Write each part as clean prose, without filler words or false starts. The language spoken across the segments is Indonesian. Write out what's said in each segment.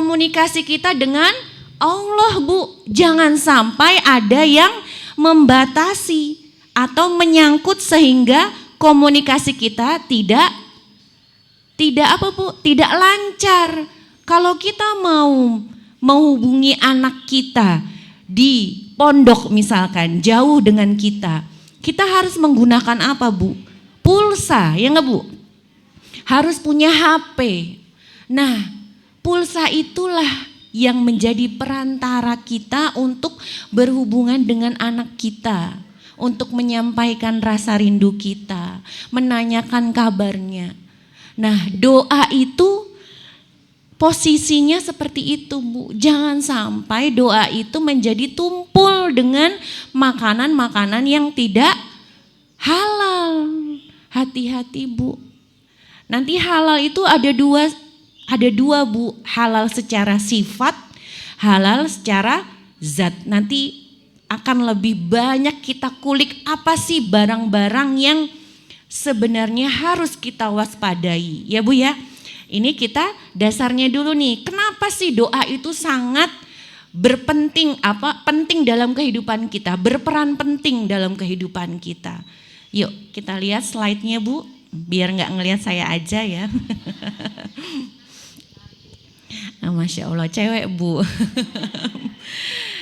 komunikasi kita dengan Allah, Bu. Jangan sampai ada yang membatasi atau menyangkut sehingga komunikasi kita tidak apa, Bu? Tidak lancar. Kalau kita mau menghubungi anak kita di pondok misalkan, jauh dengan kita harus menggunakan apa, Bu? Pulsa, ya enggak, Bu? Harus punya HP. Nah, pulsa itulah yang menjadi perantara kita untuk berhubungan dengan anak kita, untuk menyampaikan rasa rindu kita, menanyakan kabarnya. Nah, doa itu posisinya seperti itu, Bu. Jangan sampai doa itu menjadi tumpul dengan makanan-makanan yang tidak halal. Hati-hati, Bu. Nanti halal itu ada dua, Bu. Halal secara sifat, halal secara zat. Nanti akan lebih banyak kita kulik apa sih barang-barang yang sebenarnya harus kita waspadai. Ya, Bu ya. Ini kita dasarnya dulu nih. Kenapa sih doa itu sangat penting dalam kehidupan kita, berperan penting dalam kehidupan kita. Yuk kita lihat slide-nya, Bu, biar nggak ngelihat saya aja ya. Nah, Masya Allah, cewek, Bu.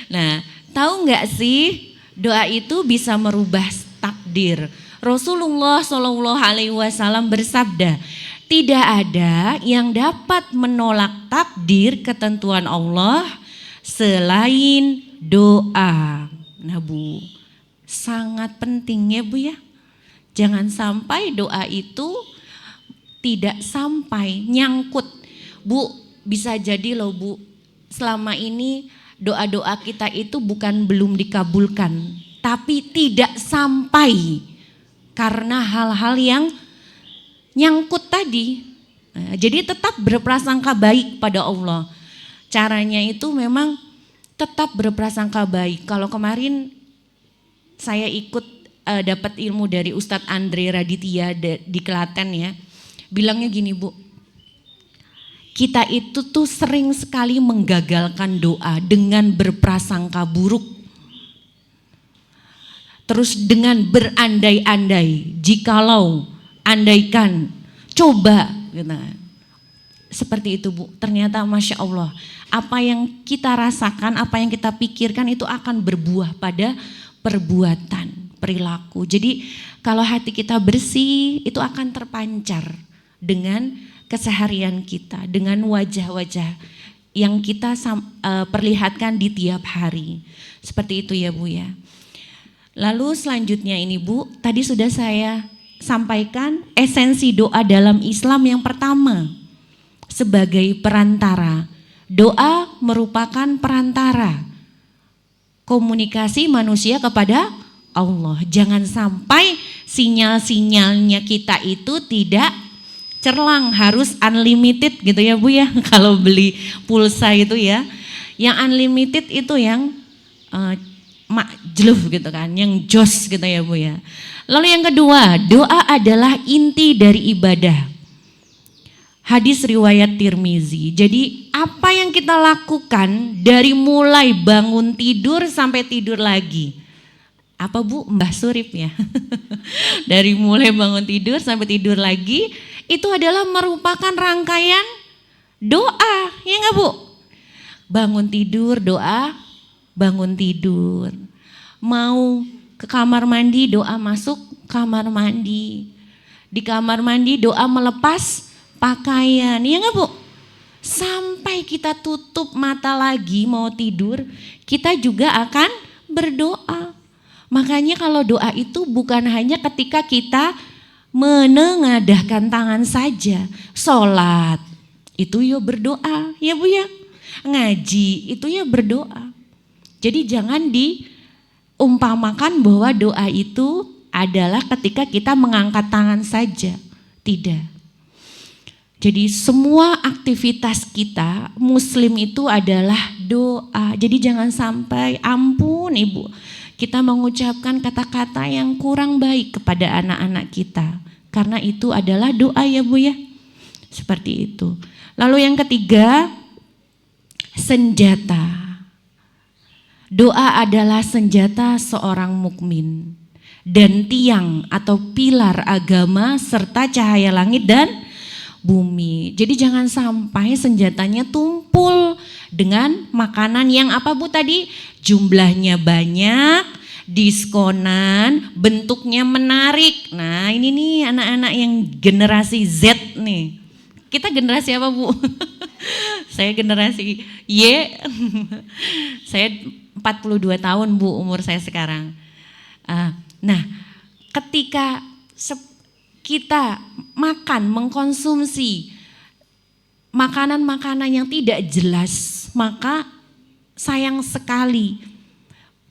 Nah, tahu nggak sih doa itu bisa merubah takdir. Rasulullah SAW bersabda, tidak ada yang dapat menolak takdir ketentuan Allah selain doa. Nah, Bu, sangat penting ya, Bu ya. Jangan sampai doa itu tidak sampai nyangkut. Bu, bisa jadi loh, Bu, selama ini doa-doa kita itu bukan belum dikabulkan, tapi tidak sampai karena hal-hal yang nyangkut tadi. Nah, jadi tetap berprasangka baik pada Allah. Caranya itu memang tetap berprasangka baik. Kalau kemarin saya ikut dapat ilmu dari Ustadz Andre Raditya di Klaten ya. Bilangnya gini, Bu. Kita itu tuh sering sekali menggagalkan doa dengan berprasangka buruk. Terus dengan berandai-andai, jikalau, andaikan, coba gitu. Seperti itu, Bu. Ternyata Masya Allah, apa yang kita rasakan, apa yang kita pikirkan itu akan berbuah pada perbuatan, perilaku. Jadi kalau hati kita bersih, itu akan terpancar dengan keseharian kita, dengan wajah-wajah yang kita perlihatkan di tiap hari. Seperti itu ya, Bu ya. Lalu selanjutnya ini, Bu, tadi sudah saya sampaikan esensi doa dalam Islam yang pertama sebagai perantara. Doa merupakan perantara komunikasi manusia kepada Allah. Jangan sampai sinyal-sinyalnya kita itu tidak cerlang, harus unlimited gitu ya, Bu ya. Kalau beli pulsa itu ya, yang unlimited itu yang makjluf gitu kan, yang jos gitu ya, Bu ya. Lalu yang kedua, doa adalah inti dari ibadah. Hadis riwayat Tirmizi. Jadi apa yang kita lakukan dari mulai bangun tidur sampai tidur lagi. Apa, Bu? Mbah Surip ya. Dari mulai bangun tidur sampai tidur lagi, itu adalah merupakan rangkaian doa, ya enggak, Bu? Bangun tidur doa, bangun tidur. Mau ke kamar mandi, doa masuk kamar mandi. Di kamar mandi doa melepas pakaian, ya enggak, Bu? Sampai kita tutup mata lagi mau tidur, kita juga akan berdoa. Makanya kalau doa itu bukan hanya ketika kita menengadahkan tangan saja. Sholat itu ya berdoa, ya, Bu ya. Ngaji itu ya berdoa. Jadi jangan diumpamakan bahwa doa itu adalah ketika kita mengangkat tangan saja. Tidak. Jadi semua aktivitas kita Muslim itu adalah doa. Jadi jangan sampai, ampun Ibu, kita mengucapkan kata-kata yang kurang baik kepada anak-anak kita. Karena itu adalah doa ya, Bu ya. Seperti itu. Lalu yang ketiga, senjata. Doa adalah senjata seorang mukmin dan tiang atau pilar agama serta cahaya langit dan bumi. Jadi jangan sampai senjatanya tumpul dengan makanan yang apa Bu tadi? Jumlahnya banyak, diskonan, bentuknya menarik. Nah ini nih anak-anak yang generasi Z nih. Kita generasi apa Bu? Saya generasi Y. Saya 42 tahun Bu umur saya sekarang. Nah ketika kita makan, mengkonsumsi makanan-makanan yang tidak jelas, maka sayang sekali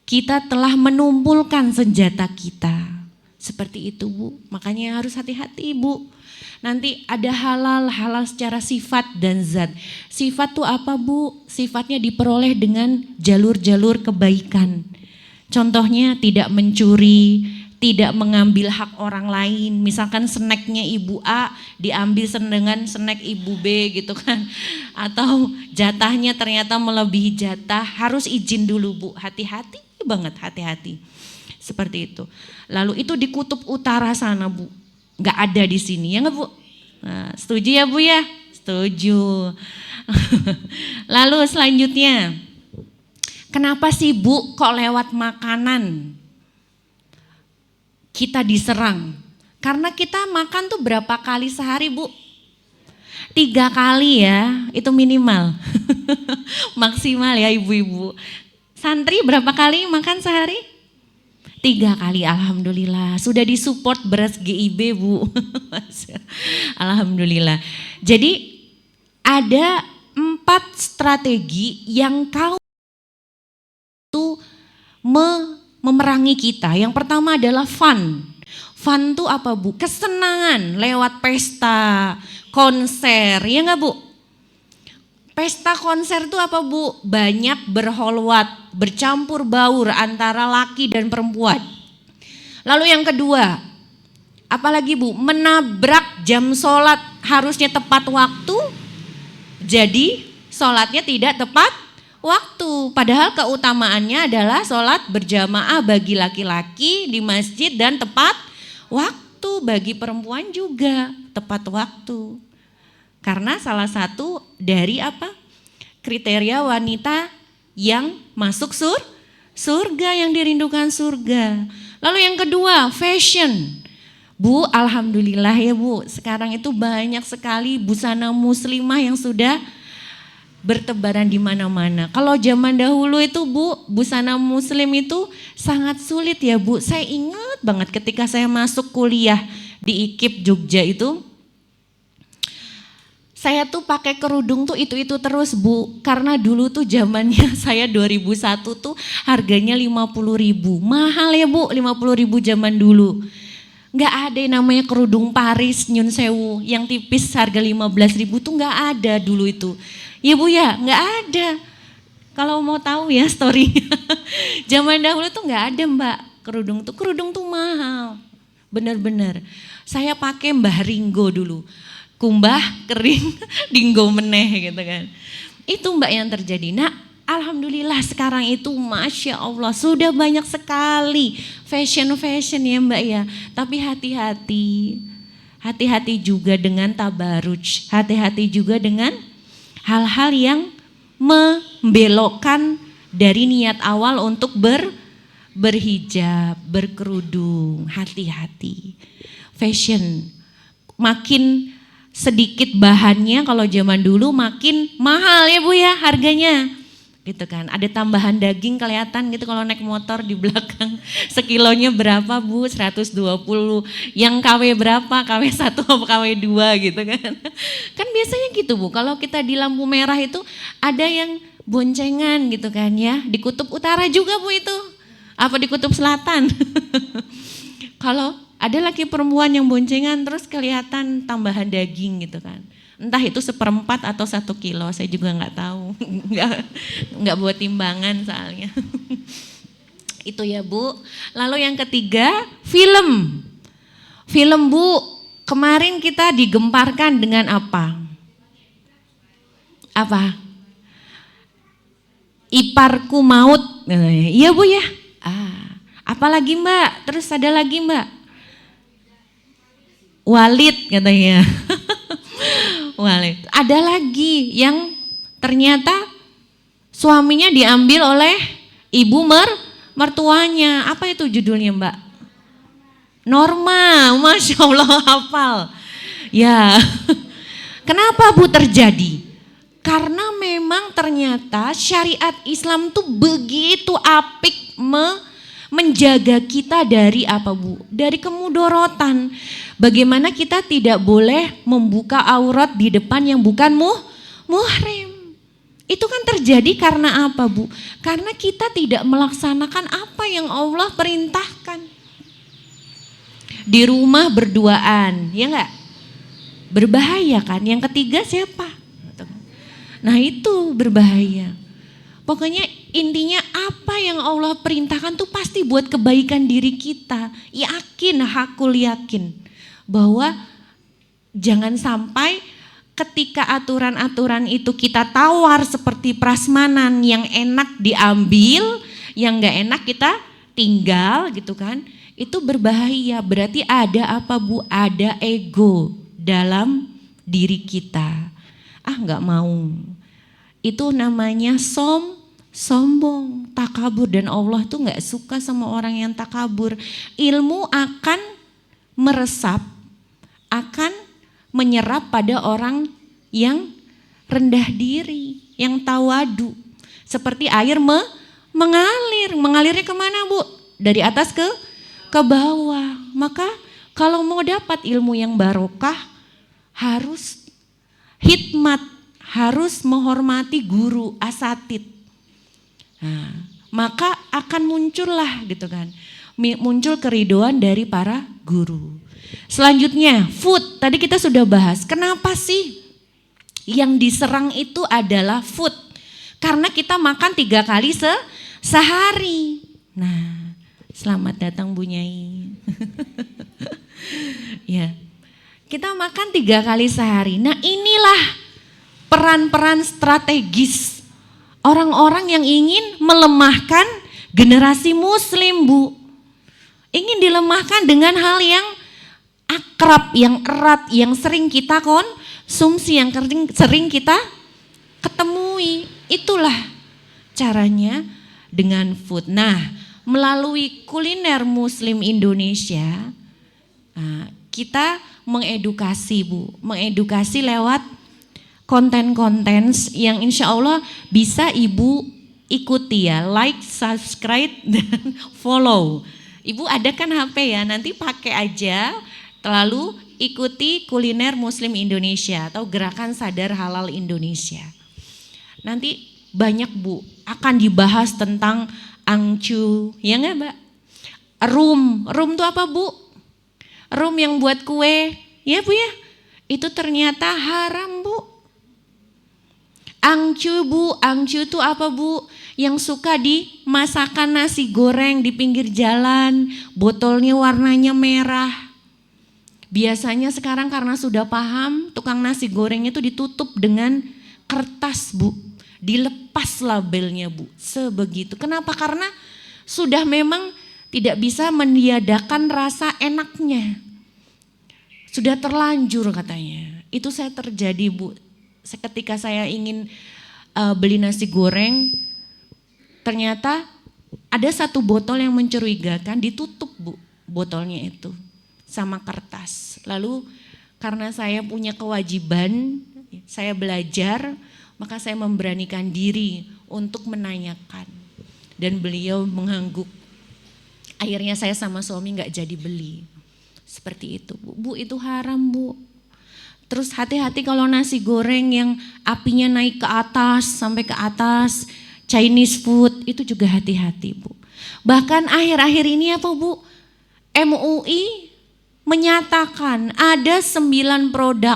kita telah menumpulkan senjata kita. Seperti itu Bu, makanya harus hati-hati Bu. Nanti ada halal secara sifat dan zat. Sifat tuh apa Bu? Sifatnya diperoleh dengan jalur-jalur kebaikan. Contohnya tidak mencuri, tidak mengambil hak orang lain. Misalkan snacknya Ibu A diambil dengan snack Ibu B gitu kan. Atau jatahnya ternyata melebihi jatah, harus izin dulu Bu. Hati-hati banget, hati-hati. Seperti itu. Lalu itu di kutub utara sana Bu. Nggak ada di sini, ya nggak Bu? Nah, setuju ya Bu ya? Setuju. Lalu selanjutnya, kenapa sih Bu kok lewat makanan kita diserang? Karena kita makan tuh berapa kali sehari Bu? 3 kali ya, itu minimal. Maksimal ya ibu-ibu. Santri berapa kali makan sehari? 3 kali, alhamdulillah. Sudah disupport beras GIB Bu. Alhamdulillah. Jadi ada 4 strategi yang kau itu memerangi kita. Yang pertama adalah fun. Fun itu apa Bu? Kesenangan lewat pesta, konser, ya enggak Bu? Pesta konser itu apa Bu? Banyak berholwat, bercampur baur antara laki dan perempuan. Lalu yang kedua, apalagi Bu? Menabrak jam sholat, harusnya tepat waktu, jadi sholatnya tidak tepat waktu. Padahal keutamaannya adalah sholat berjamaah bagi laki-laki di masjid dan tepat waktu, bagi perempuan juga tepat waktu. Karena salah satu dari apa? Kriteria wanita yang masuk surga, yang dirindukan surga. Lalu yang kedua, fashion. Bu, alhamdulillah ya Bu, sekarang itu banyak sekali busana muslimah yang sudah bertebaran di mana-mana. Kalau zaman dahulu itu Bu, busana muslim itu sangat sulit ya Bu. Saya ingat banget ketika saya masuk kuliah di IKIP Jogja itu, saya tuh pakai kerudung tuh itu terus Bu, karena dulu tuh zamannya saya 2001 tuh harganya 50.000, mahal ya Bu, 50.000 zaman dulu. Nggak ada yang namanya kerudung Paris Nyun Sewu yang tipis harga 15.000 tuh nggak ada dulu itu. Ya Bu ya, nggak ada. Kalau mau tahu ya story-nya, zaman dahulu tuh nggak ada Mbak kerudung tuh mahal, bener-bener. Saya pakai Mbah Ringo dulu. Kumbah, kering, dinggo meneh gitu kan. Itu Mbak yang terjadi. Nah alhamdulillah sekarang itu Masya Allah sudah banyak sekali fashion ya Mbak ya. Tapi hati-hati juga dengan tabaruj, hati-hati juga dengan hal-hal yang membelokkan dari niat awal untuk berhijab, berkerudung. Hati-hati. Fashion makin sedikit bahannya, kalau zaman dulu makin mahal ya Bu ya harganya gitu kan. Ada tambahan daging kelihatan gitu kalau naik motor di belakang. Sekilonya berapa Bu? 120. Yang KW berapa? KW 1 atau KW 2 gitu kan. Kan biasanya gitu Bu, kalau kita di lampu merah itu ada yang boncengan gitu kan ya. Di kutub utara juga Bu itu. Apa di kutub selatan? Kalau ada laki perempuan yang boncengan terus kelihatan tambahan daging gitu kan. Entah itu 1/4 atau 1 kilo, saya juga nggak tahu. Nggak buat timbangan soalnya. Itu ya Bu. Lalu yang ketiga, film. Film Bu, kemarin kita digemparkan dengan apa? Apa? iparku maut. Iya Bu ya. Apalagi Mbak? Terus ada lagi Mbak? Walid katanya. Walid. Ada lagi yang ternyata suaminya diambil oleh ibu mertuanya. Apa itu judulnya Mbak? Norma. Masya Allah hafal. Ya. Kenapa Bu terjadi? Karena memang ternyata syariat Islam tuh begitu apik menjaga kita dari apa Bu? Dari kemudorotan. Bagaimana kita tidak boleh membuka aurat di depan yang bukan muhrim. Itu kan terjadi karena apa Bu? Karena kita tidak melaksanakan apa yang Allah perintahkan. Di rumah berduaan, ya enggak? Berbahaya kan? Yang ketiga siapa? Nah itu berbahaya. Pokoknya intinya apa yang Allah perintahkan tuh pasti buat kebaikan diri kita. Yakin, hakul yakin. Bahwa jangan sampai ketika aturan-aturan itu kita tawar seperti prasmanan, yang enak diambil, yang gak enak kita tinggal gitu kan. Itu berbahaya, berarti ada apa Bu? Ada ego dalam diri kita. Gak mau. Itu namanya sombong, takabur, dan Allah tuh gak suka sama orang yang takabur. Ilmu akan meresap, akan menyerap pada orang yang rendah diri, yang tawadu. Seperti air mengalir. Mengalirnya kemana Bu? Dari atas ke bawah. Maka kalau mau dapat ilmu yang barokah harus hikmat, harus menghormati guru, asatid. Nah, maka akan muncullah gitu kan. Muncul keridoan dari para guru. Selanjutnya food, tadi kita sudah bahas. Kenapa sih yang diserang itu adalah food? Karena kita makan 3 kali sehari. Nah, selamat datang Bu Nyai. Ya, kita makan 3 kali sehari. Nah inilah peran-peran strategis orang-orang yang ingin melemahkan generasi muslim Bu. Ingin dilemahkan dengan hal yang akrab, yang erat, yang sering kita konsumsi, yang sering kita ketemui. Itulah caranya dengan food. Nah, melalui kuliner muslim Indonesia, kita mengedukasi Bu, mengedukasi lewat konten-konten yang insya Allah bisa Ibu ikuti ya, like, subscribe, dan follow. Ibu ada kan HP ya, nanti pakai aja, lalu ikuti kuliner muslim Indonesia atau gerakan sadar halal Indonesia. Nanti banyak Bu, akan dibahas tentang angcu, ya enggak Mbak? Rum itu apa Bu? Rum yang buat kue, ya Bu ya? Itu ternyata haram Bu. Angcu Bu, angcu itu apa Bu? Yang suka dimasakan nasi goreng di pinggir jalan, botolnya warnanya merah. Biasanya sekarang karena sudah paham, tukang nasi goreng itu ditutup dengan kertas Bu. Dilepas labelnya Bu, sebegitu. Kenapa? Karena sudah memang tidak bisa meniadakan rasa enaknya. Sudah terlanjur katanya. Itu saya terjadi Bu. Ketika saya ingin beli nasi goreng, ternyata ada satu botol yang mencurigakan, ditutup Bu botolnya itu sama kertas. Lalu karena saya punya kewajiban, saya belajar, maka saya memberanikan diri untuk menanyakan. Dan beliau mengangguk. Akhirnya saya sama suami gak jadi beli. Seperti itu Bu. Bu itu haram Bu. Terus hati-hati kalau nasi goreng yang apinya naik ke atas sampai ke atas, Chinese food itu juga hati-hati Bu. Bahkan akhir-akhir ini apa Bu? MUI menyatakan ada 9 produk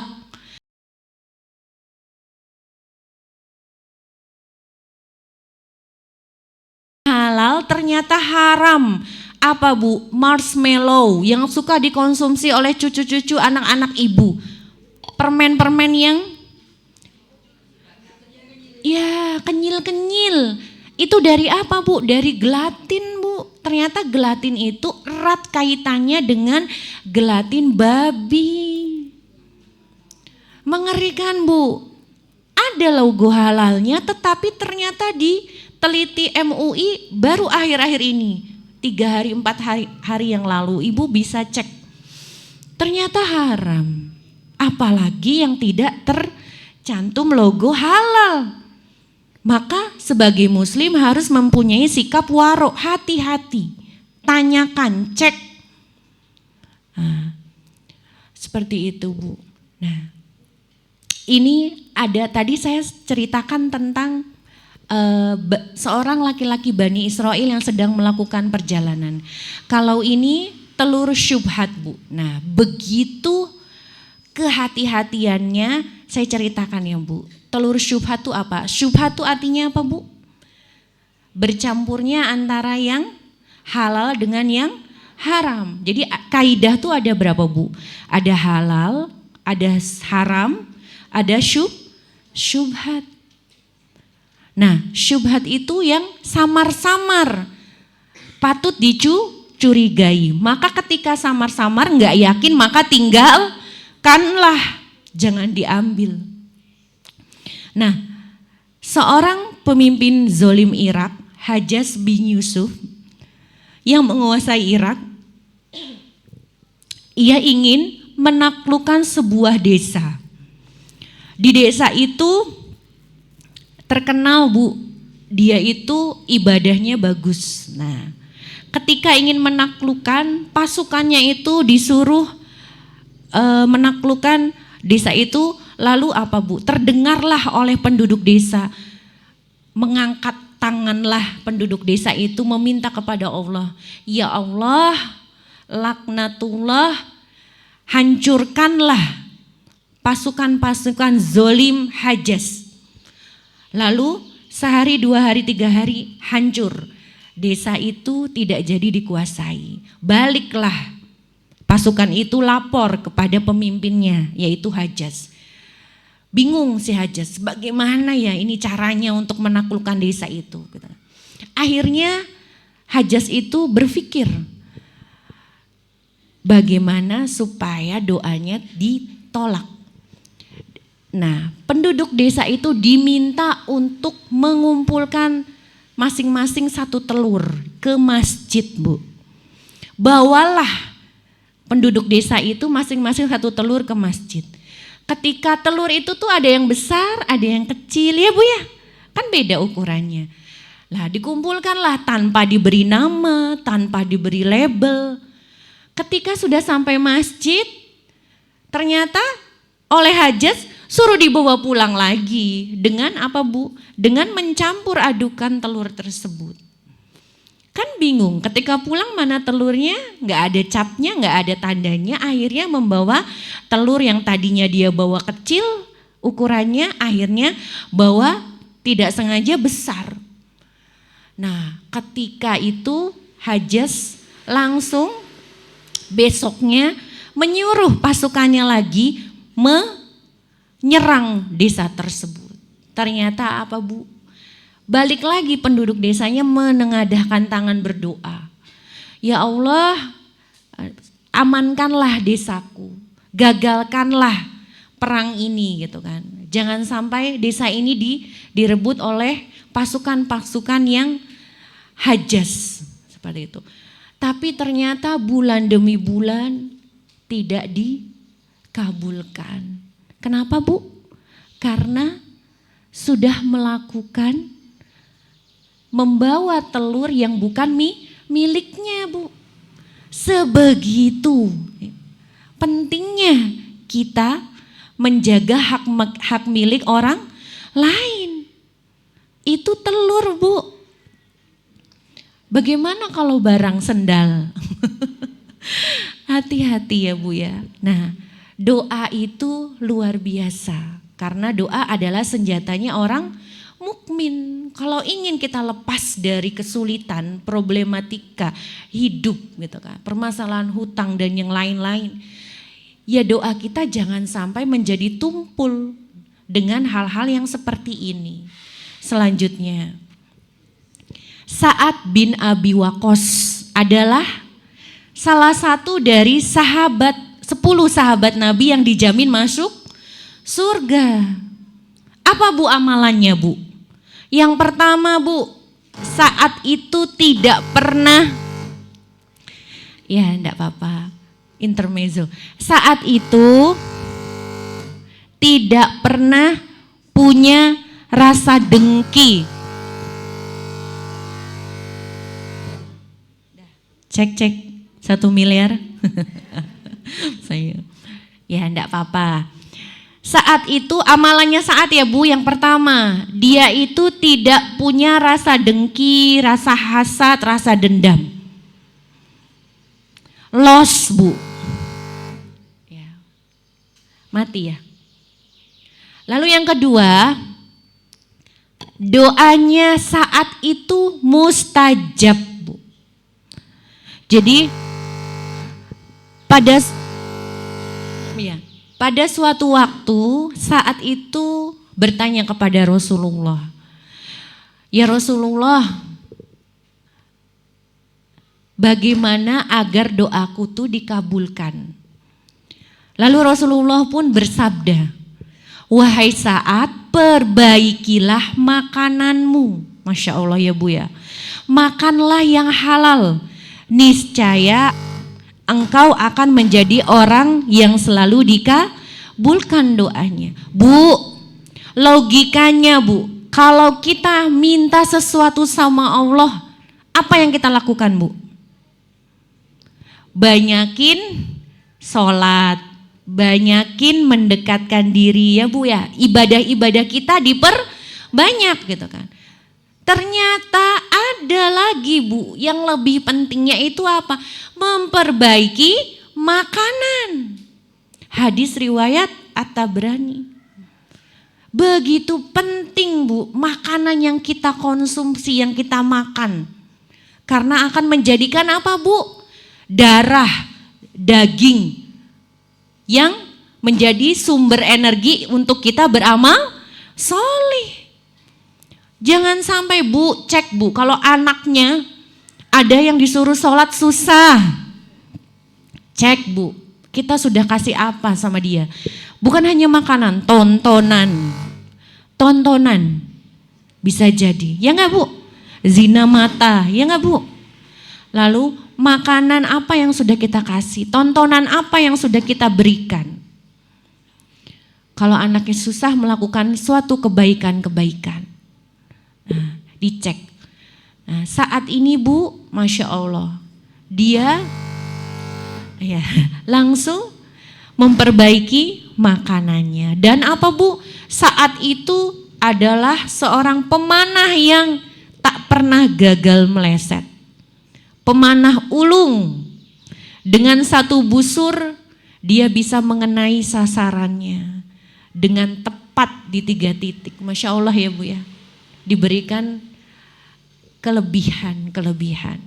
halal ternyata haram. Apa Bu? Marshmallow yang suka dikonsumsi oleh cucu-cucu anak-anak ibu. Permen-permen yang ya kenyil-kenyil. Itu dari apa Bu? Dari gelatin Bu. Ternyata gelatin itu erat kaitannya dengan gelatin babi. Mengerikan Bu. Ada logo halalnya tetapi ternyata diteliti MUI baru akhir-akhir ini. 3 hari 4 hari yang lalu Ibu bisa cek. Ternyata haram. Apalagi yang tidak tercantum logo halal. Maka sebagai muslim harus mempunyai sikap warok, hati-hati, tanyakan, cek. Nah, seperti itu Bu. Nah, ini ada tadi saya ceritakan tentang seorang laki-laki Bani Israel yang sedang melakukan perjalanan. Kalau ini telur syubhat Bu. Nah, begitu kehati-hatiannya saya ceritakan ya Bu. Telur syubhat itu apa? Syubhat itu artinya apa Bu? Bercampurnya antara yang halal dengan yang haram. Jadi kaidah tuh ada berapa Bu? Ada halal, ada haram, ada syubhat. Nah syubhat itu yang samar-samar patut dicurigai. Maka ketika samar-samar nggak yakin maka tinggalkanlah, jangan diambil. Nah, seorang pemimpin zolim Irak, Hajjaj bin Yusuf, yang menguasai Irak, ia ingin menaklukkan sebuah desa. Di desa itu terkenal Bu, dia itu ibadahnya bagus. Nah, ketika ingin menaklukkan, pasukannya itu disuruh menaklukkan desa itu. Lalu apa Bu? Terdengarlah oleh penduduk desa, mengangkat tanganlah penduduk desa itu meminta kepada Allah, ya Allah, laknatullah, hancurkanlah pasukan-pasukan zolim Hajjaj. Lalu sehari, 2 hari, 3 hari hancur. Desa itu tidak jadi dikuasai. Baliklah pasukan itu lapor kepada pemimpinnya yaitu Hajjaj. Bingung si Hajjaj, bagaimana ya ini caranya untuk menaklukkan desa itu. Akhirnya Hajjaj itu berpikir bagaimana supaya doanya ditolak. Nah, penduduk desa itu diminta untuk mengumpulkan masing-masing 1 telur ke masjid Bu. Bawalah penduduk desa itu masing-masing 1 telur ke masjid. Ketika telur itu tuh ada yang besar, ada yang kecil ya Bu ya. Kan beda ukurannya. Lah dikumpulkanlah tanpa diberi nama, tanpa diberi label. Ketika sudah sampai masjid, ternyata oleh Hajjaj suruh dibawa pulang lagi. Dengan apa Bu? Dengan mencampur adukan telur tersebut. Kan bingung, ketika pulang mana telurnya, nggak ada capnya, nggak ada tandanya, akhirnya membawa telur yang tadinya dia bawa kecil ukurannya, akhirnya bawa tidak sengaja besar. Nah ketika itu Hajjaj langsung besoknya menyuruh pasukannya lagi menyerang desa tersebut. Ternyata apa Bu? Balik lagi penduduk desanya menengadahkan tangan berdoa. Ya Allah, amankanlah desaku, gagalkanlah perang ini gitu kan. Jangan sampai desa ini direbut oleh pasukan-pasukan yang Hajjaj seperti itu. Tapi ternyata bulan demi bulan tidak dikabulkan. Kenapa Bu? Karena sudah melakukan membawa telur yang bukan miliknya Bu. Sebegitu pentingnya kita menjaga hak milik orang lain. Itu telur Bu. Bagaimana kalau barang sendal? Hati-hati ya Bu ya. Nah doa itu luar biasa. Karena doa adalah senjatanya orang mukmin. Kalau ingin kita lepas dari kesulitan, problematika hidup gitu kan, permasalahan hutang dan yang lain-lain, ya doa kita jangan sampai menjadi tumpul dengan hal-hal yang seperti ini. Selanjutnya, Sa'ad bin Abi Waqqas adalah salah satu dari 10 sahabat Nabi yang dijamin masuk surga. Apa Bu amalannya Bu? Yang pertama Bu, saat itu tidak pernah, ya enggak apa-apa, intermezzo. Saat itu tidak pernah punya rasa dengki. Cek 1 miliar. Saya, ya enggak apa-apa. Saat itu amalannya saat ya Bu, yang pertama dia itu tidak punya rasa dengki, rasa hasad, rasa dendam. Loss Bu, ya, mati ya. Lalu yang kedua, doanya saat itu mustajab Bu. Jadi pada suatu waktu saat itu bertanya kepada Rasulullah, ya Rasulullah, bagaimana agar doaku tuh dikabulkan? Lalu Rasulullah pun bersabda, wahai Sa'ad, perbaikilah makananmu. Masya Allah ya Bu ya, makanlah yang halal, niscaya engkau akan menjadi orang yang selalu dikabulkan doanya. Bu, logikanya Bu, kalau kita minta sesuatu sama Allah, apa yang kita lakukan Bu? Banyakin sholat, banyakin mendekatkan diri ya Bu ya. Ibadah-ibadah kita diperbanyak gitu kan. Ternyata ada lagi Bu, yang lebih pentingnya itu apa? Memperbaiki makanan. Hadis riwayat At-Tabrani. Begitu penting Bu, makanan yang kita konsumsi, yang kita makan. Karena akan menjadikan apa Bu? Darah, daging yang menjadi sumber energi untuk kita beramal solih. Jangan sampai Bu, cek Bu, kalau anaknya ada yang disuruh sholat susah. Cek Bu, kita sudah kasih apa sama dia? Bukan hanya makanan, tontonan. Tontonan bisa jadi, ya enggak Bu? Zina mata, ya enggak Bu? Lalu makanan apa yang sudah kita kasih? Tontonan apa yang sudah kita berikan? Kalau anaknya susah melakukan suatu kebaikan-kebaikan, nah, dicek. Nah, saat ini Bu, Masya Allah, dia ya langsung memperbaiki makanannya. Dan apa Bu? Saat itu adalah seorang pemanah yang tak pernah gagal meleset. Pemanah ulung. Dengan satu busur dia bisa mengenai sasarannya dengan tepat di 3 titik. Masya Allah ya Bu ya. Diberikan kelebihan.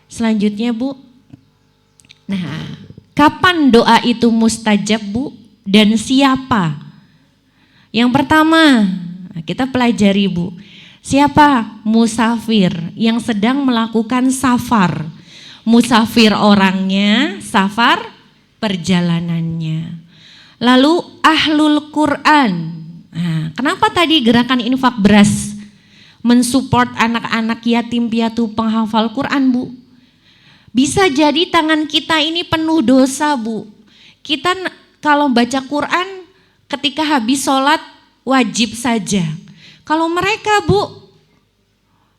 Selanjutnya Bu, nah kapan doa itu mustajab Bu, dan siapa? Yang pertama kita pelajari Bu, siapa? Musafir yang sedang melakukan safar. Musafir orangnya, safar perjalanannya. Lalu ahlul Quran. Nah, kenapa tadi gerakan infak beras mensupport anak-anak yatim piatu penghafal Quran Bu? Bisa jadi tangan kita ini penuh dosa Bu. Kita kalau baca Quran ketika habis sholat wajib saja. Kalau mereka Bu,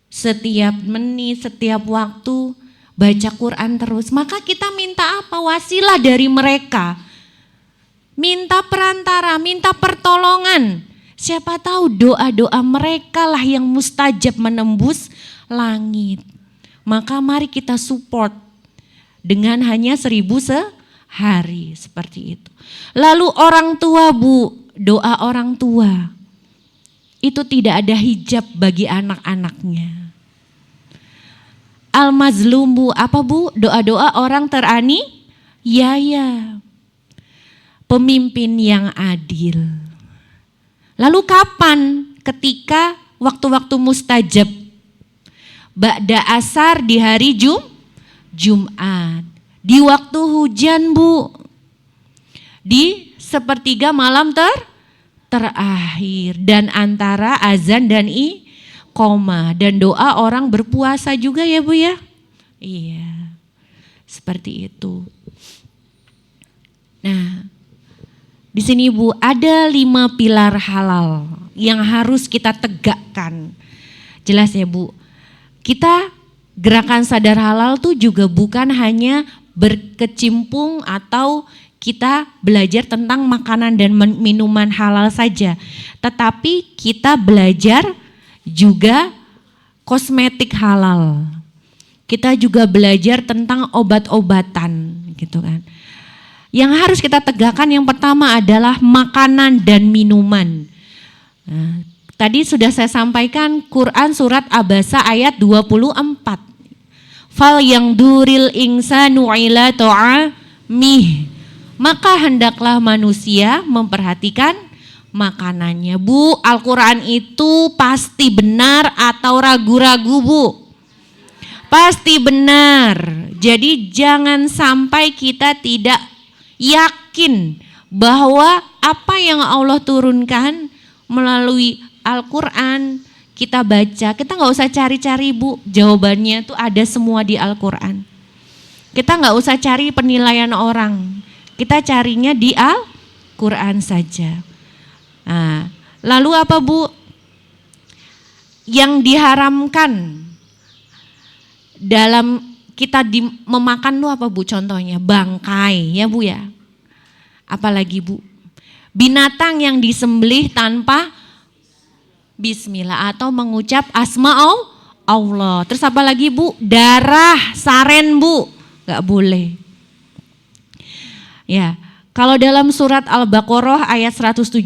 setiap menit, setiap waktu baca Quran terus, maka kita minta apa? Wasilah dari mereka. Minta perantara, minta pertolongan. Siapa tahu doa-doa mereka lah yang mustajab menembus langit. Maka mari kita support dengan hanya 1000 sehari, seperti itu. Lalu orang tua Bu, doa orang tua itu tidak ada hijab bagi anak-anaknya. Al-mazlum Bu, apa Bu? Doa-doa orang teraniaya. Pemimpin yang adil. Lalu kapan? Ketika waktu-waktu mustajab. ba'da asar di hari Jumat. Di waktu hujan Bu. Di sepertiga malam terakhir. Dan antara azan dan iqamah. Dan doa orang berpuasa juga ya Bu ya. Iya. Seperti itu. Nah, di sini Bu ada 5 pilar halal yang harus kita tegakkan. Jelas ya Bu. Kita gerakan sadar halal tuh juga bukan hanya berkecimpung atau kita belajar tentang makanan dan minuman halal saja. Tetapi kita belajar juga kosmetik halal. Kita juga belajar tentang obat-obatan gitu kan. Yang harus kita tegakkan yang pertama adalah makanan dan minuman. Nah, tadi sudah saya sampaikan Quran surat Abasa ayat 24. Fal yang duril insanu ila ta'amih. Maka hendaklah manusia memperhatikan makanannya. Bu, Al-Quran itu pasti benar atau ragu-ragu Bu? Pasti benar. Jadi jangan sampai kita tidak yakin bahwa apa yang Allah turunkan melalui Al-Quran kita baca, kita nggak usah cari-cari Bu, jawabannya itu ada semua di Al-Quran. Kita nggak usah cari penilaian orang, kita carinya di Al-Quran saja. Nah, lalu apa Bu? Yang diharamkan dalam kita memakan tuh apa Bu contohnya? Bangkai ya Bu ya. Apalagi Bu? Binatang yang disembelih tanpa bismillah atau mengucap asma Allah. Terus apa lagi Bu? Darah, saren Bu, gak boleh. Ya, kalau dalam surat Al-Baqarah ayat 173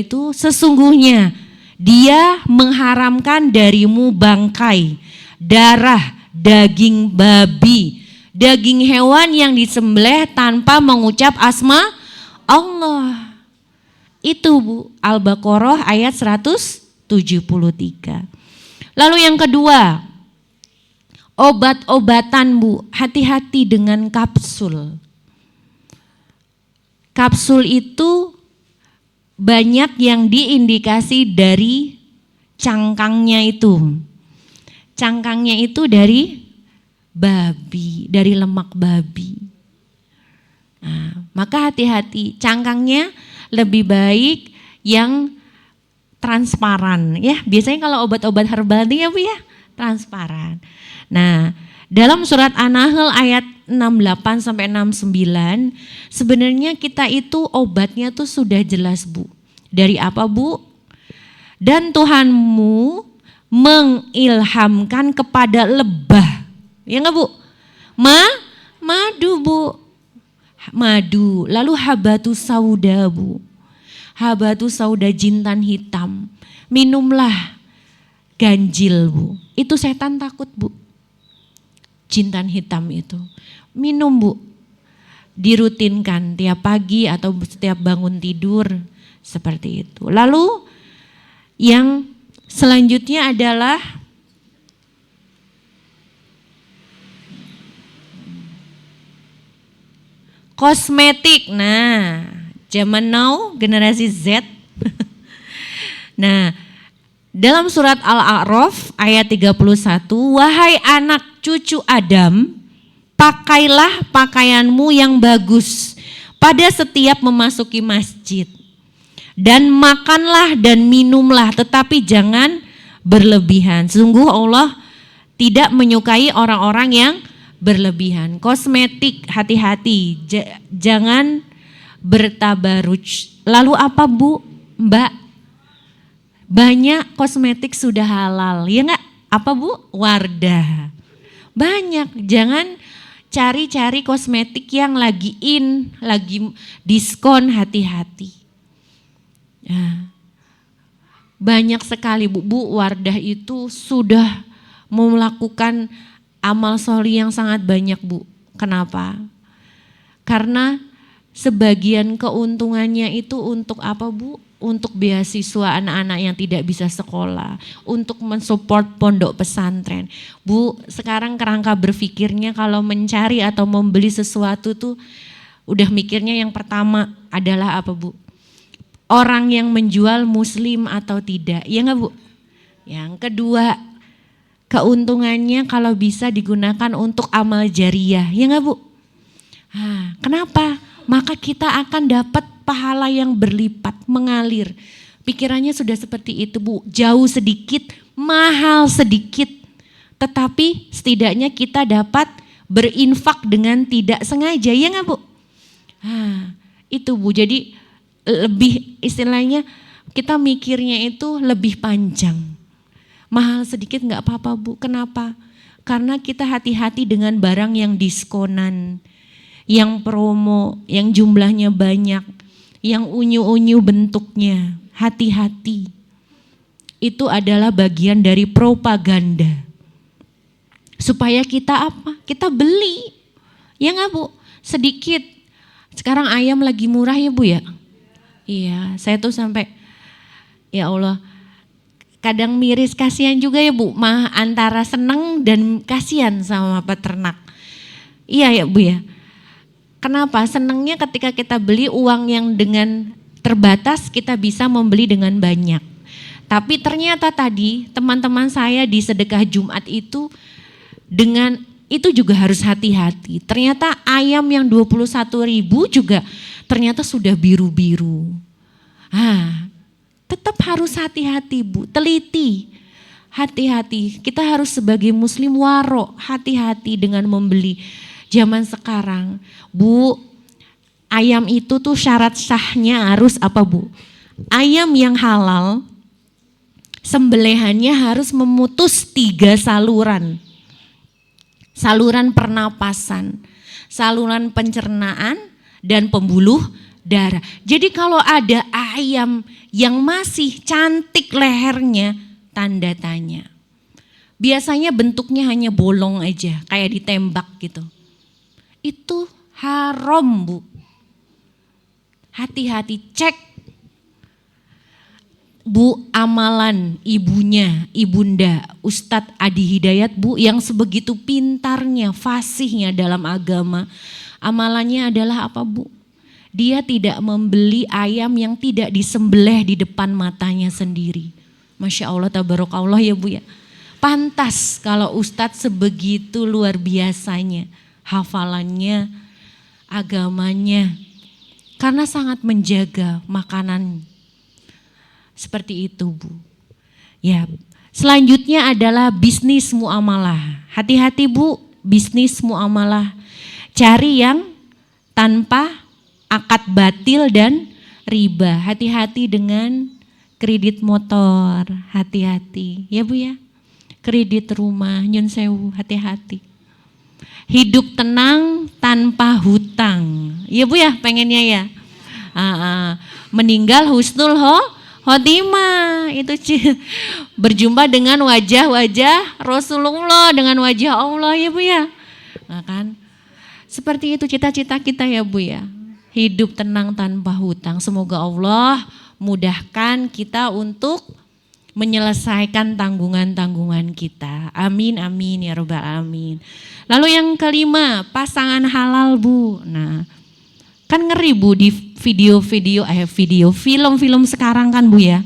itu sesungguhnya dia mengharamkan darimu bangkai, darah, daging babi, daging hewan yang disembelih tanpa mengucap asma Allah. Itu Bu, Al-Baqarah ayat 173. Lalu yang kedua, obat-obatan Bu, hati-hati dengan kapsul. Kapsul itu banyak yang diindikasi dari cangkangnya itu. Cangkangnya itu dari babi, dari lemak babi. Nah, maka hati-hati, cangkangnya lebih baik yang transparan ya. Biasanya kalau obat-obat herbal itu ya Bu ya, transparan. Nah, dalam surat An-Nahl ayat 68 sampai 69 sebenarnya kita itu obatnya tuh sudah jelas Bu. Dari apa Bu? Dan Tuhanmu mengilhamkan kepada lebah. Ya enggak Bu? Madu Bu. Madu, lalu habatus sauda Bu. Habatus sauda jintan hitam. Minumlah ganjil Bu. Itu setan takut Bu. Jintan hitam itu. Minum Bu. Dirutinkan tiap pagi atau setiap bangun tidur seperti itu. Lalu yang selanjutnya adalah kosmetik. Nah, zaman now generasi Z. Nah, dalam surat Al-A'raf ayat 31, wahai anak cucu Adam, pakailah pakaianmu yang bagus pada setiap memasuki masjid. Dan makanlah dan minumlah, tetapi jangan berlebihan. Sungguh Allah tidak menyukai orang-orang yang berlebihan. Kosmetik, hati-hati, jangan bertabaruj. Lalu apa Bu, Mbak? Banyak kosmetik sudah halal, ya enggak? Apa Bu? Wardah. Banyak, jangan cari-cari kosmetik yang lagi in, lagi diskon, hati-hati. Ya. Banyak sekali Bu, Wardah itu sudah melakukan amal sholih yang sangat banyak Bu. Kenapa? Karena sebagian keuntungannya itu untuk apa Bu? untuk beasiswa anak-anak yang tidak bisa sekolah, untuk mensupport pondok pesantren. Bu, sekarang kerangka berpikirnya kalau mencari atau membeli sesuatu tuh udah mikirnya yang pertama adalah apa Bu? Orang yang menjual muslim atau tidak, ya enggak Bu? Yang kedua, keuntungannya kalau bisa digunakan untuk amal jariah, ya enggak Bu? Kenapa? Maka kita akan dapat pahala yang berlipat, mengalir. Pikirannya sudah seperti itu Bu, jauh sedikit, mahal sedikit. Tetapi setidaknya kita dapat berinfak dengan tidak sengaja, ya enggak Bu? Itu Bu, jadi lebih istilahnya kita mikirnya itu lebih panjang. Mahal sedikit enggak apa-apa Bu, kenapa? Karena kita hati-hati dengan barang yang diskonan, yang promo, yang jumlahnya banyak, yang unyu-unyu bentuknya, hati-hati. Itu adalah bagian dari propaganda. Supaya kita apa? Kita beli. Ya enggak Bu? Sedikit. Sekarang ayam lagi murah ya Bu ya? Iya, saya tuh sampai ya Allah, kadang miris, kasihan juga ya Bu, antara seneng dan kasihan sama peternak. Iya ya Bu ya. Kenapa? Senangnya ketika kita beli uang yang dengan terbatas kita bisa membeli dengan banyak. Tapi ternyata tadi teman-teman saya di sedekah Jumat itu dengan itu juga harus hati-hati. Ternyata ayam yang 21.000 juga ternyata sudah biru-biru. Tetap harus hati-hati Bu, teliti. Hati-hati, kita harus sebagai muslim waro, hati-hati dengan membeli. Zaman sekarang, Bu, ayam itu tuh syarat sahnya harus apa Bu? Ayam yang halal, sembelihannya harus memutus 3 saluran. Saluran pernapasan, saluran pencernaan, dan pembuluh darah. Jadi kalau ada ayam yang masih cantik lehernya, tanda tanya. Biasanya bentuknya hanya bolong aja, kayak ditembak gitu. Itu haram Bu. Hati-hati, cek Bu amalan ibunya, ibunda Ustadz Adi Hidayat Bu, yang sebegitu pintarnya, fasihnya dalam agama. Amalannya adalah apa Bu? Dia tidak membeli ayam yang tidak disembelih di depan matanya sendiri. Masya Allah, tabarakallah ya Bu ya. Pantas kalau Ustadz sebegitu luar biasanya hafalannya, agamanya, karena sangat menjaga makanan. Seperti itu Bu. Ya, selanjutnya adalah bisnis muamalah. Hati-hati Bu, bisnis muamalah. Cari yang tanpa akad batil dan riba. Hati-hati dengan kredit motor, hati-hati. Ya Bu ya. Kredit rumah, nyun sewu, hati-hati. Hidup tenang tanpa hutang. Iya Bu ya, pengennya ya. Meninggal husnul khotimah. Itu berjumpa dengan wajah-wajah Rasulullah, dengan wajah Allah ya Bu ya. Nah kan, seperti itu cita-cita kita ya Bu ya. Hidup tenang tanpa hutang. Semoga Allah mudahkan kita untuk menyelesaikan tanggungan-tanggungan kita. Amin, amin ya rabbal alamin. Lalu yang kelima, pasangan halal Bu. Nah, kan ngeri Bu di film-film sekarang kan Bu ya.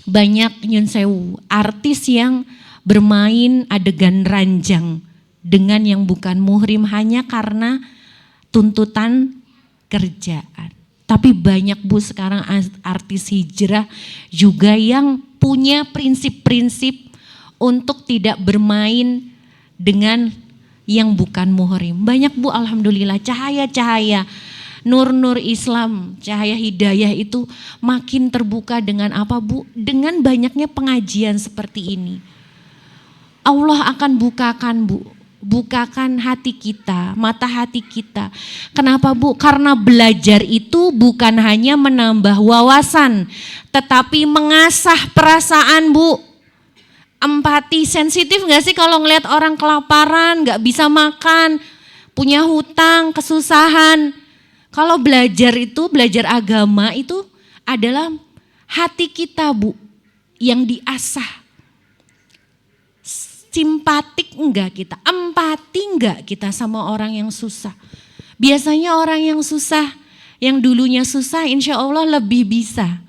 Banyak nyun sewu, artis yang bermain adegan ranjang dengan yang bukan muhrim hanya karena tuntutan kerjaan. Tapi banyak Bu sekarang artis hijrah juga yang punya prinsip-prinsip untuk tidak bermain dengan yang bukan muhrim. Banyak Bu, alhamdulillah, cahaya-cahaya nur-nur Islam, cahaya hidayah itu makin terbuka dengan apa Bu? Dengan banyaknya pengajian seperti ini. Allah akan bukakan Bu, bukakan hati kita, mata hati kita. Kenapa Bu? Karena belajar itu bukan hanya menambah wawasan, tetapi mengasah perasaan Bu. Empati, sensitif gak sih kalau ngelihat orang kelaparan, gak bisa makan, punya hutang, kesusahan. Kalau belajar itu, belajar agama itu adalah hati kita, Bu, yang diasah. Simpatik enggak kita, empati enggak kita sama orang yang susah. Biasanya orang yang susah, yang dulunya susah, insya Allah lebih bisa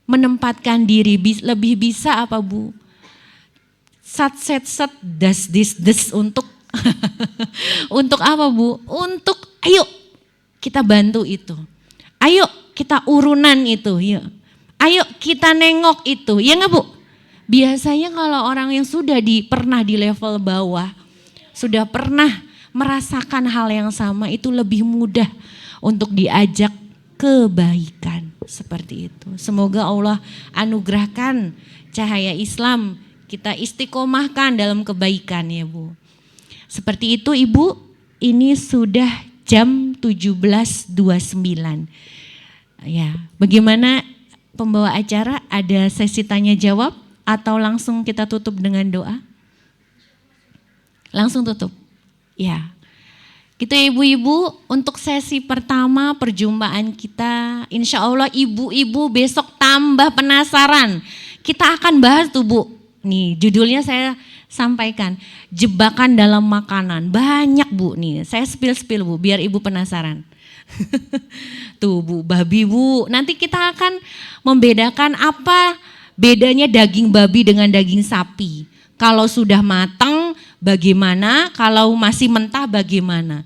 menempatkan diri, lebih bisa apa, Bu? Sat set set das dis des untuk untuk apa, Bu? Untuk ayo kita bantu itu. Ayo kita urunan itu, ya. Ayo kita nengok itu, ya enggak, Bu? Biasanya kalau orang yang sudah pernah di level bawah, sudah pernah merasakan hal yang sama, itu lebih mudah untuk diajak kebaikan seperti itu. Semoga Allah anugerahkan cahaya Islam, kita istiqomahkan dalam kebaikan ya, Bu. Seperti itu, Ibu, ini sudah jam 17.29. Ya, bagaimana pembawa acara, ada sesi tanya jawab atau langsung kita tutup dengan doa? Langsung tutup. Ya. Gitu ya, ibu-ibu, untuk sesi pertama perjumpaan kita, insya Allah ibu-ibu besok tambah penasaran. Kita akan bahas tuh, Bu. Nih judulnya saya sampaikan, jebakan dalam makanan. Banyak, Bu, nih saya spill Bu, biar ibu penasaran. Tuh, Bu, babi, Bu. Nanti kita akan membedakan apa bedanya daging babi dengan daging sapi. Kalau sudah matang bagaimana, kalau masih mentah bagaimana.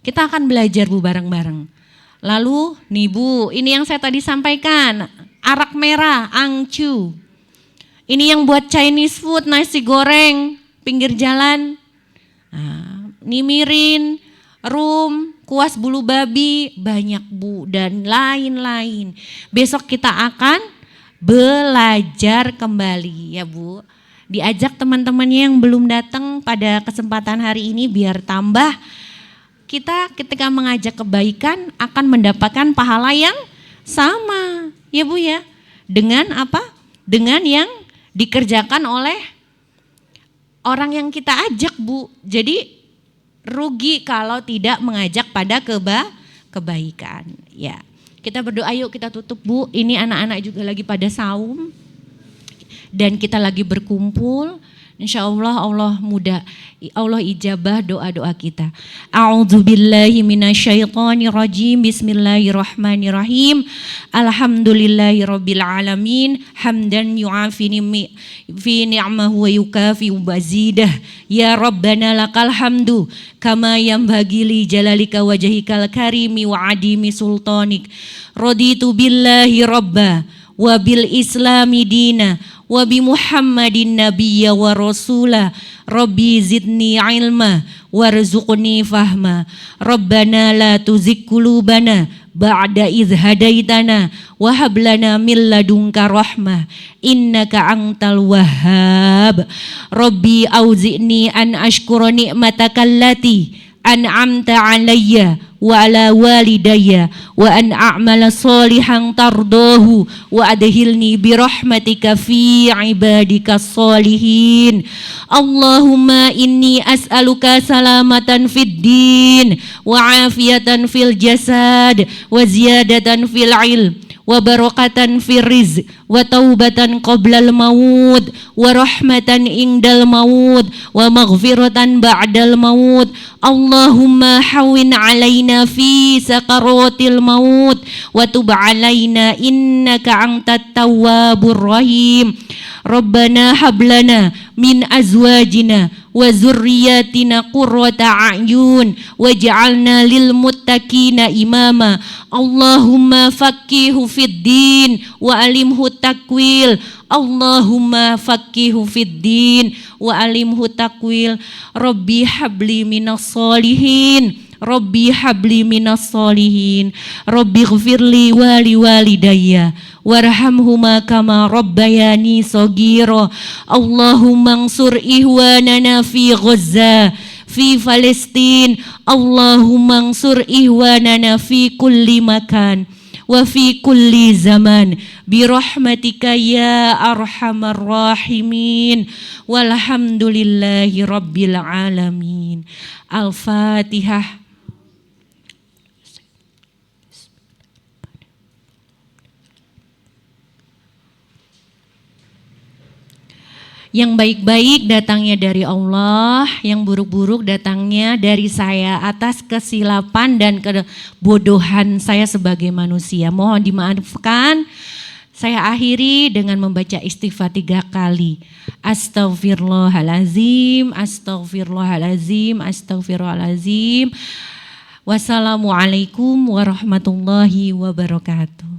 Kita akan belajar, Bu, bareng-bareng. Lalu nih, Bu, ini yang saya tadi sampaikan, arak merah, angcu. Ini yang buat Chinese food, nasi goreng, pinggir jalan. Nah, nimirin, rum, kuas bulu babi, banyak, Bu, dan lain-lain. Besok kita akan belajar kembali ya, Bu. Diajak teman-temannya yang belum datang pada kesempatan hari ini biar tambah. Kita ketika mengajak kebaikan akan mendapatkan pahala yang sama ya, Bu, ya. Dengan apa? Dengan yang dikerjakan oleh orang yang kita ajak, Bu. Jadi rugi kalau tidak mengajak pada kebaikan ya. Kita berdoa, yuk kita tutup, Bu. Ini anak-anak juga lagi pada saum dan kita lagi berkumpul. Insya Allah Allah ijabah doa-doa kita. A'udzubillahi minasyaitonirrajim. Bismillahirrahmanirrahim. Alhamdulillahirabbil alamin. Hamdan yu'afini fi ni'mahu wa yukafi mazidah. Ya Rabbana lakal hamdu kama yanbaghi li jalalika wajhikal karimi wa adimi sultanik. Raditu billahi rabba wa bil islami dina wa bi Muhammadin nabiyya wa rasula. Rabbi zidni ilma warzuqni fahma. Rabbana la tuzigh qulubana ba'da idh hadaitana wa hab lana min ladunka rahmah innaka antal wahhab. Rabbi auzi'ni an ashkura ni'mataka allati an'amta alayya wa ala walidayya wa an a'mala salihan tardahu wa adhilni bi rahmatika fi ibadika salihin. Allahumma inni as'aluka salamatan fid din wa afiyatan fil jasad wa ziyadatan fil ilm wa barakatan fir rizq wa taubatan qoblal maut wa rahmatan indal maut wa maghfiratan ba'dal maut. Allahumma hawin alaina fi sakaratil maut wa tub alaina innaka antat tawwabur rahim. Rabbana hablana min azwajina wa zurriyatina qurrata a'yun waj'alna lil muttaqina imama. Allahumma faqihu fid din wa alimhu takwil. Allahumma faqihu fid din wa alimhu takwil. Rabbi habli minas solihin. Rabbi habli minas solihin. Rabbi ghfirli wali walidayya warhamhuma kama rabbayani saghira. Allahumma ansur ihwanana fi Gaza fi Palestin. Allahumma ansur ihwanana fi kulli makan wa fi kulli zaman bi rahmatika ya arhamar rahimin. Walhamdulillahi rabbil alamin. Al-Fatihah. Yang baik-baik datangnya dari Allah, yang buruk-buruk datangnya dari saya atas kesilapan dan kebodohan saya sebagai manusia. Mohon dimaafkan. Saya akhiri dengan membaca istighfar 3 kali. Astaghfirullahalazim, astaghfirullahalazim, astaghfirullahalazim. Wassalamualaikum warahmatullahi wabarakatuh.